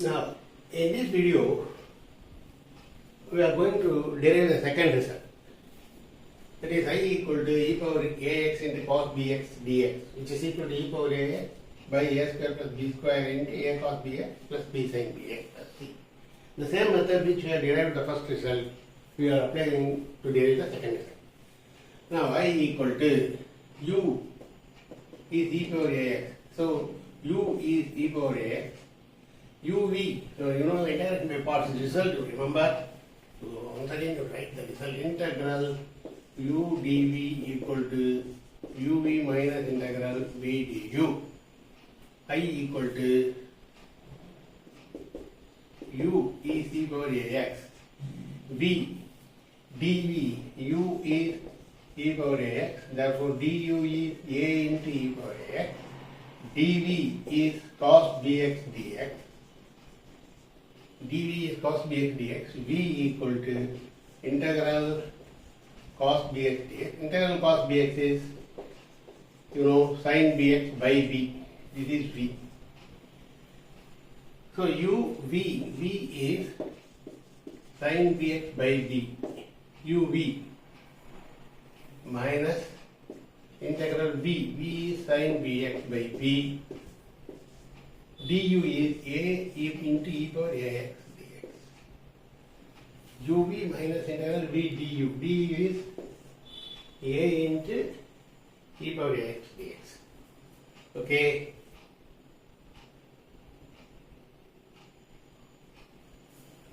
Now, in this video, we are going to derive the second result. That is I equal to e power ax into cos bx dx, which is equal to e power ax by a square plus b square into a cos bx plus b sin bx plus c. The same method which we have derived the first result, we are applying to derive the second result. Now, I equal to u is e power ax. So, u is e power ax. uv, so you know integration by parts result, you remember. So, once again you write the result integral u dv equal to uv minus integral v du. I equal to u is e power ax. v dv u is e power ax. Therefore, du is a into e power ax. dv is cos bx dx. dv is cos bx dx. v equal to integral cos bx dx. Integral cos bx is, sin bx by b. This is v. So v is sin bx by b. uv minus integral v is sin bx by b. du is a into e power ax dx. uv minus integral v du. du is a into e power ax dx. Okay.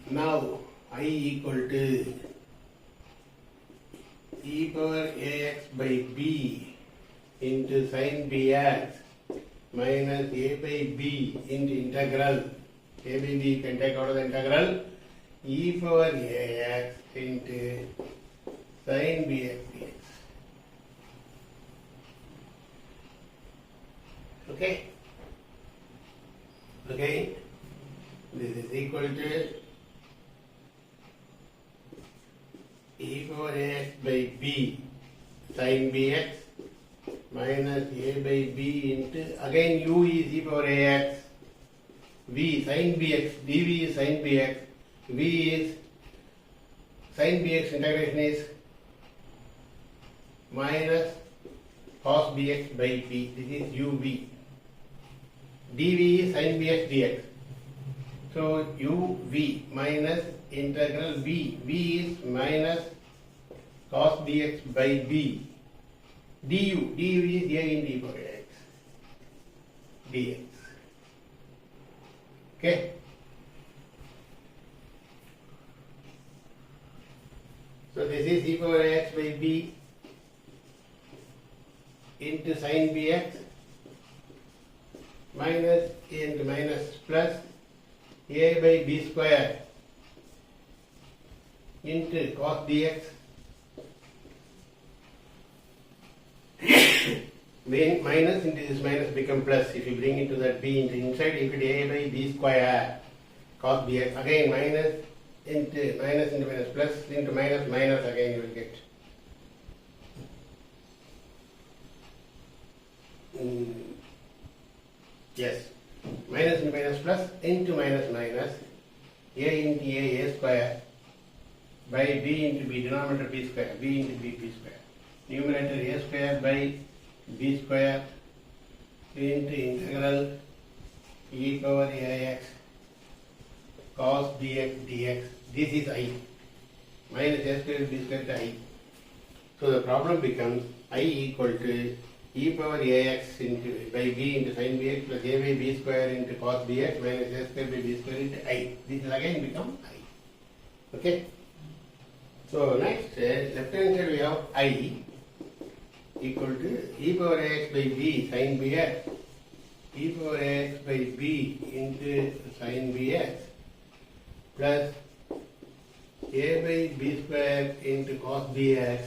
Now I equal to e power ax by b into sin bx minus a by b into integral a by b, you can take out of the integral e power ax into sin bx dx. Okay? Again, this is equal to e power ax by b sin bx minus a by b into, again u is e power ax, v sin bx, dv is sin bx, v is sin bx integration is minus cos bx by b. This is uv. dv is sin bx dx. So uv minus integral v. v is minus cos bx by b. du. du is a into e power x dx. Okay. So this is e power x by b into sin bx minus a into minus plus a by b square into cos dx. When minus into this minus become plus, if you bring into that b into inside, if it a by b square cos bx, again minus into minus plus into minus minus, again you will get yes, minus into minus plus into minus minus a into a square by b into b, denominator b square, b into b square, numerator a square by b square into integral e power ax cos bx dx. This is I. Minus a square b square to I. So the problem becomes I equal to e power ax into by b into sin bx plus a by b square into cos bx minus a square by b square into I. This will again become I. Okay. So next, left hand side we have I equal to e power ax by b sin bx, e power ax by b into sin bx plus a by b square into cos bx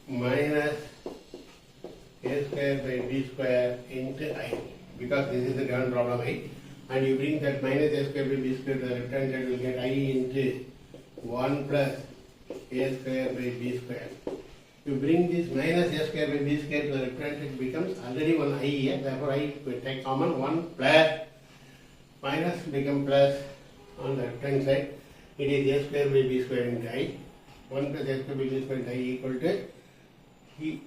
minus a square by b square into I. Because this is the given problem I, and you bring that minus a square by b square to the left hand side, you will get I into 1 plus a square by b square You bring this minus a square by b square to the left hand, it becomes already one I here, therefore I will take common 1 plus minus become plus on the left hand side. It is a square by b square into I. 1 plus a square by b square into I equal to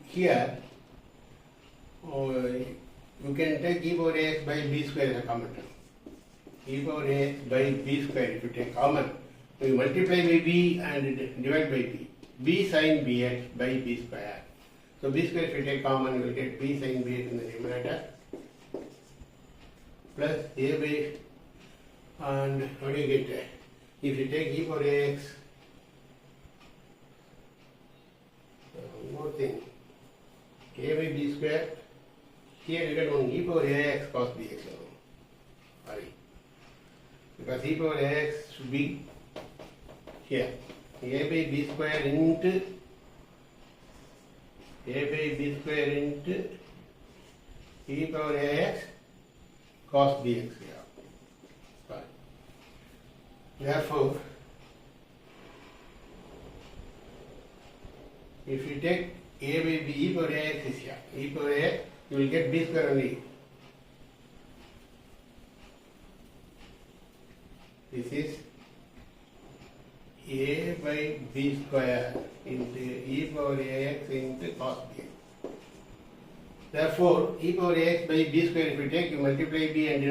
here. You can take e power ax by b square as a common term. E power ax by b square if you take common. You multiply by b and divide by b. B sin bx by b square. So b square if you take common, you will get b sin bx in the numerator plus a by, and what do you get? If you take e power ax, one more thing, a by b square, here you get one e power ax cos bx. Sorry, because e power ax should be here. A by b square into e power ax cos bx here. Fine. Therefore, if you take a by b, e power ax is here. E power ax, you will get b square only. This is a by b square into e power ax into cos bx. Therefore, e power ax by b square if you take, you multiply b and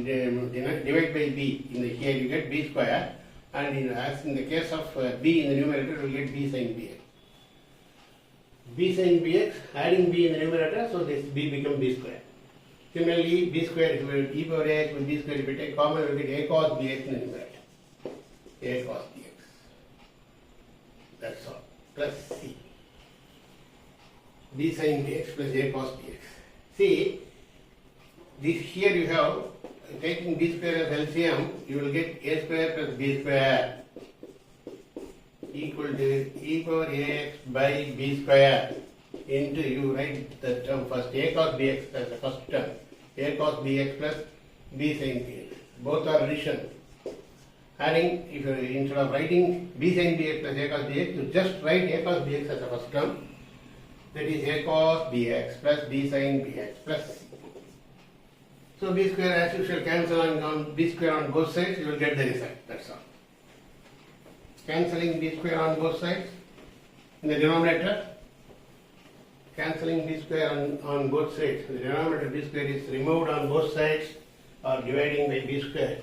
divide by b. In the here you get b square, and as in the case of b in the numerator, you will get b sin bx. B sin bx, adding b in the numerator, so this b becomes b square. Similarly, b square, if you e power ax with b square, if you take common, you will get a cos bx in the numerator. A cos bx. That's all. Plus c. B sin bx plus a cos bx. See, this here you have, taking b square as LCM, you will get a square plus b square equal to e power ax by b square into, you write the term first, a cos bx as the first term, a cos bx plus b sin bx. Both are addition. Adding, if you instead of writing b sin bx plus a cos bx, you just write a cos bx as the first term. That is a cos bx plus b sin bx plus c. So b square as usual cancel on b square on both sides, you will get the result. That's all. Cancelling b square on both sides in the denominator. Cancelling b square on both sides. The denominator b square is removed on both sides, or dividing by b square.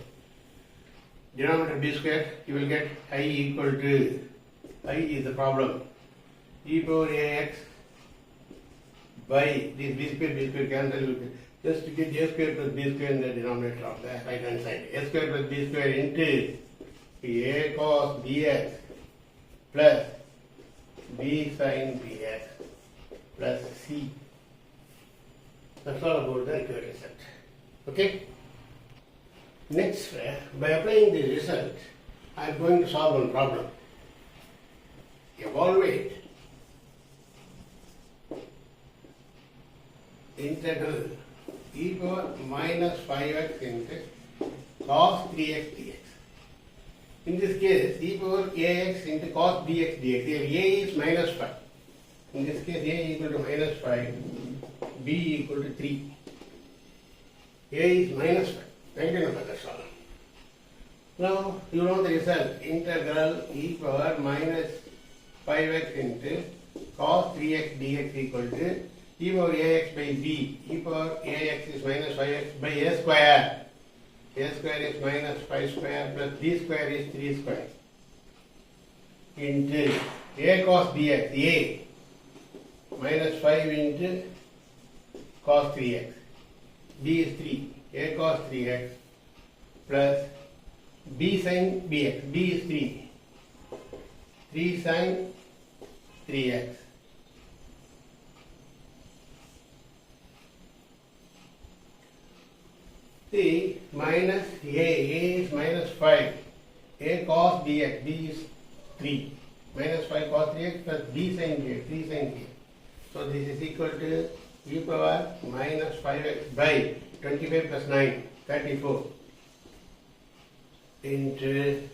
Denominator b square, you will get I equal to, I is the problem, e power ax by this b square cancel, just to get a square plus b square in the denominator of the right hand side. A square plus b square into a cos bx plus b sin bx plus c. That's all about the required result. Okay? Next, by applying the result, I am going to solve one problem. Evaluate integral e power minus 5x into cos 3x dx. In this case, e power ax into cos bx dx. Here a is minus 5. In this case, a equal to minus 5, b equal to 3. A is minus 5. 19 number, that's all. Now, you know the result. Integral e power minus 5x into cos 3x dx equal to e power ax by b. E power ax is minus 5x by a square. A square is minus 5 square plus b square is 3 square. Into a cos bx, a minus 5 into cos 3x. b is 3. A cos 3x plus b sin bx. b is 3. 3 sin 3x. See, minus a is minus 5. A cos bx, b is 3. Minus 5 cos 3x plus b sin bx, 3 sin bx. So this is equal to e power minus 5x by 25 plus 9, 34 into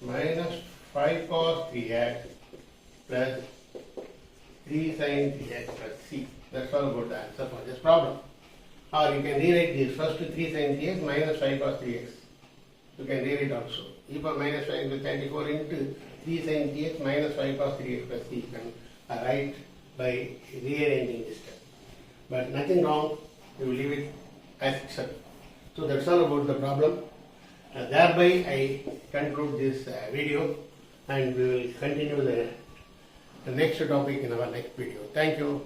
minus 5 cos 3x plus 3 sin 3x plus c. That's all about the answer for this problem. Or you can rewrite this first 3 sin 3x minus 5 cos 3x. You can rewrite also. E power minus 5 into 34 into 3 sin 3x minus 5 cos 3x plus c. You can write by rearranging this step. But nothing wrong, you will leave it as itself. So that's all about the problem. Thereby I conclude this video, and we will continue the next topic in our next video. Thank you.